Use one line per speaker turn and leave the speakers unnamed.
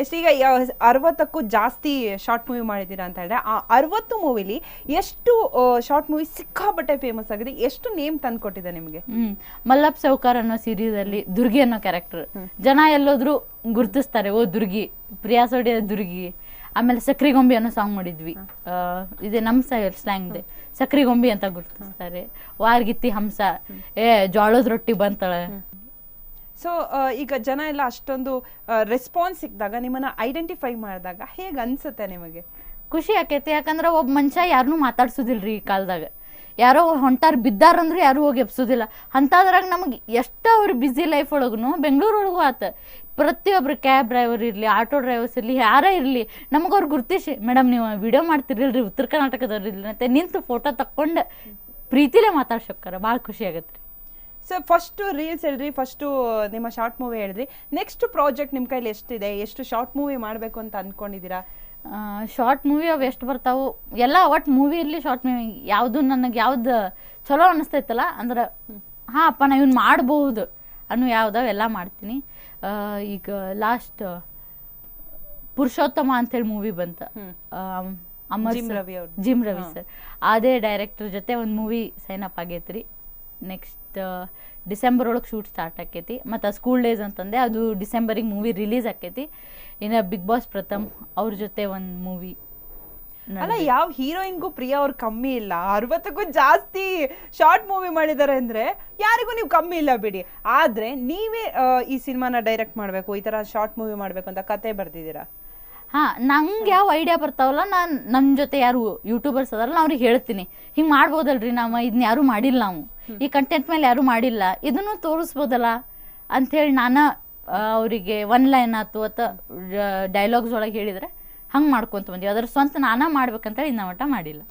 ಈಗ 60ಕ್ಕೂ ಜಾಸ್ತಿ short movie ಮಾಡಿದ್ದೀರಾ ಅಂತ ಹೇಳಿದ್ರೆ ಆ 60 ಮೂವಿಲಿ ಎಷ್ಟು ಶಾರ್ಟ್ ಮೂವಿ ಸಿಕ್ಕಾಪಟ್ಟೆ ಫೇಮಸ್ ಆಗಿದೆ, ಎಷ್ಟು ನೇಮ್ ತಂದ್ಕೊಟ್ಟಿದೆ ನಿಮಗೆ?
ಮಲ್ಲಪ್ಪ ಸೌಕಾರ್ ಅನ್ನೋ ಸೀರೀಸ್ ಅಲ್ಲಿ ದುರ್ಗಿ ಅನ್ನೋ ಕ್ಯಾರೆಕ್ಟರ್ ಜನ ಎಲ್ಲೋದ್ರು ಗುರ್ತಿಸ್ತಾರೆ, ಓ ದುರ್ಗಿ, ಪ್ರಿಯಾ ಸೋಡಿ ದುರ್ಗಿ. ಆಮೇಲೆ ಸಕ್ರಿ ಗೊಂಬಿ ಅನ್ನೋ ಸಾಂಗ್ ಮಾಡಿದ್ವಿ, ಇದೆ ನಮ್ ಸ್ಲ್ಯಾಂಗ್ ಇದೆ, ಸಕ್ರಿ ಗೊಂಬಿ ಅಂತ ಗುರ್ತಿಸ್ತಾರೆ. ವಾರ್ಗಿತ್ತಿ ಹಂಸ, ಜೋಳದ ರೊಟ್ಟಿ ಬಂತಾಳೆ.
ಸೊ ಈಗ ಜನ ಎಲ್ಲ ಅಷ್ಟೊಂದು ರೆಸ್ಪಾನ್ಸ್ ಸಿಕ್ಕಿದಾಗ, ನಿಮ್ಮನ್ನ ಐಡೆಂಟಿಫೈ ಮಾಡಿದಾಗ ಹೇಗೆ ಅನ್ಸುತ್ತೆ ನಿಮಗೆ?
ಖುಷಿ ಆಕೈತಿ, ಯಾಕಂದ್ರೆ ಒಬ್ಬ ಮನುಷ್ಯ ಯಾರನ್ನೂ ಮಾತಾಡ್ಸೋದಿಲ್ರಿ ಈ ಕಾಲದಾಗ. ಯಾರೋ ಹೊಂಟಾರ ಬಿದ್ದಾರಂದ್ರೆ ಯಾರು ಹೋಗಿ ಎಬ್ಸೋದಿಲ್ಲ. ಅಂಥದ್ರಾಗ ನಮಗೆ ಎಷ್ಟು ಅವ್ರ ಬ್ಯುಸಿ ಲೈಫ್ ಒಳಗೂ ಬೆಂಗಳೂರೊಳಗೂ ಆತ ಪ್ರತಿಯೊಬ್ರು ಕ್ಯಾಬ್ ಡ್ರೈವರ್ ಇರಲಿ, ಆಟೋ ಡ್ರೈವರ್ಸ್ ಇರಲಿ, ಯಾರೇ ಇರಲಿ, ನಮಗೆ ಅವ್ರು ಗುರ್ತಿಸಿ ಮೇಡಮ್ ನೀವು ವಿಡಿಯೋ ಮಾಡ್ತಿರಲ್ರಿ ಉತ್ತರ ಕರ್ನಾಟಕದವ್ರು ಇರಲಿ ಅಂತ ನಿಂತು ಫೋಟೋ ತಕ್ಕೊಂಡು ಪ್ರೀತಿಲೇ ಮಾತಾಡ್ಸೋಕ್ಕಾರ ಭಾಳ ಖುಷಿ ಆಗತ್ತೆ ರೀ.
ಸೊ ಫಸ್ಟು ರೀಲ್ಸ್ ಹೇಳ್ರಿ, ಫಸ್ಟು ನಿಮ್ಮ ಶಾರ್ಟ್ ಮೂವಿ ಹೇಳಿದ್ರಿ, ನೆಕ್ಸ್ಟ್ ಪ್ರಾಜೆಕ್ಟ್ ನಿಮ್ಮ ಕೈಲಿ ಎಷ್ಟಿದೆ? ಎಷ್ಟು ಶಾರ್ಟ್ ಮೂವಿ ಮಾಡಬೇಕು ಅಂತ ಅಂದ್ಕೊಂಡಿದ್ದೀರಾ?
ಶಾರ್ಟ್ ಮೂವಿ ಅವು ಎಷ್ಟು ಬರ್ತಾವು ಎಲ್ಲ ಒಟ್ಟು ಮೂವಿ ಇರಲಿ, ಶಾರ್ಟ್ ಮೂವಿ ಯಾವುದು ನನಗೆ ಯಾವ್ದು ಚಲೋ ಅನಿಸ್ತೈತಲ್ಲ ಅಂದ್ರೆ ಹಾಂ ಅಪ್ಪ ನಾ ಇವ್ನು ಮಾಡ್ಬೋದು ಅನ್ನೋ ಯಾವ್ದಾವ ಎಲ್ಲ ಮಾಡ್ತೀನಿ. ಈಗ ಲಾಸ್ಟ್ ಪುರುಷೋತ್ತಮ ಅಂಥೇಳಿ ಮೂವಿ ಬಂತ, ಜಿಮ್ ರವಿ ಸರ್ ಅದೇ ಡೈರೆಕ್ಟರ್ ಜೊತೆ ಒಂದು ಮೂವಿ ಸೈನ್ ಅಪ್ ಆಗೈತ್ರಿ. ನೆಕ್ಸ್ಟ್ ಡಿಸೆಂಬರ್ ಒಳಗೆ ಶೂಟ್ ಸ್ಟಾರ್ಟ್ ಆಕೈತಿ. ಮತ್ತು ಸ್ಕೂಲ್ ಡೇಸ್ ಅಂತಂದೆ, ಅದು ಡಿಸೆಂಬರಿಗೆ ಮೂವಿ ರಿಲೀಸ್ ಆಕೈತಿ. ಇನ್ನು ಬಿಗ್ ಬಾಸ್ ಪ್ರಥಮ್ ಅವ್ರ ಜೊತೆ ಒಂದು ಮೂವಿ.
ಅಲ್ಲ, ಯಾವ ಹೀರೋಯಿನ್ಗೂ ಪ್ರಿಯಾ ಅವ್ರು ಕಮ್ಮಿ ಇಲ್ಲ, 60ಕ್ಕೂ ಜಾಸ್ತಿ ಶಾರ್ಟ್ ಮೂವಿ ಮಾಡಿದ್ದಾರೆ ಅಂದ್ರೆ ಯಾರಿಗೂ ನೀವು ಕಮ್ಮಿ ಇಲ್ಲ ಬಿಡಿ. ಆದ್ರೆ ನೀವೇ ಈ ಸಿನಿಮಾನ ಡೈರೆಕ್ಟ್ ಮಾಡಬೇಕು, ಈ ತರ ಶಾರ್ಟ್ ಮೂವಿ ಮಾಡಬೇಕು ಅಂತ ಕತೆ ಬರ್ತಿದ್ದೀರಾ?
ಹಾಂ, ನಂಗೆ ಯಾವ ಐಡಿಯಾ ಬರ್ತಾವಲ್ಲ, ನಾನು ನನ್ನ ಜೊತೆ ಯಾರು ಯೂಟ್ಯೂಬರ್ಸ್ ಅದಾರಲ್ಲ ಅವ್ರಿಗೆ ಹೇಳ್ತೀನಿ, ಹಿಂಗೆ ಮಾಡ್ಬೋದಲ್ರಿ, ನಾವು ಇದನ್ನ ಯಾರೂ ಮಾಡಿಲ್ಲ, ನಾವು ಈ ಕಂಟೆಂಟ್ ಮೇಲೆ ಯಾರೂ ಮಾಡಿಲ್ಲ, ಇದನ್ನು ತೋರಿಸ್ಬೋದಲ್ಲ ಅಂಥೇಳಿ ನಾನು ಅವರಿಗೆ ಒನ್ ಲೈನ್ ಆಯ್ತು ಅಥವಾ ಡೈಲಾಗ್ಸ್ ಒಳಗೆ ಹೇಳಿದರೆ ಹಂಗೆ ಮಾಡ್ಕೊತ ಬಂದೀವಿ. ಅದ್ರ ಸ್ವಂತ ನಾನೇ ಮಾಡ್ಬೇಕಂತೇಳಿ ಇನ್ನೂ ಮಟ್ಟ ಮಾಡಿಲ್ಲ.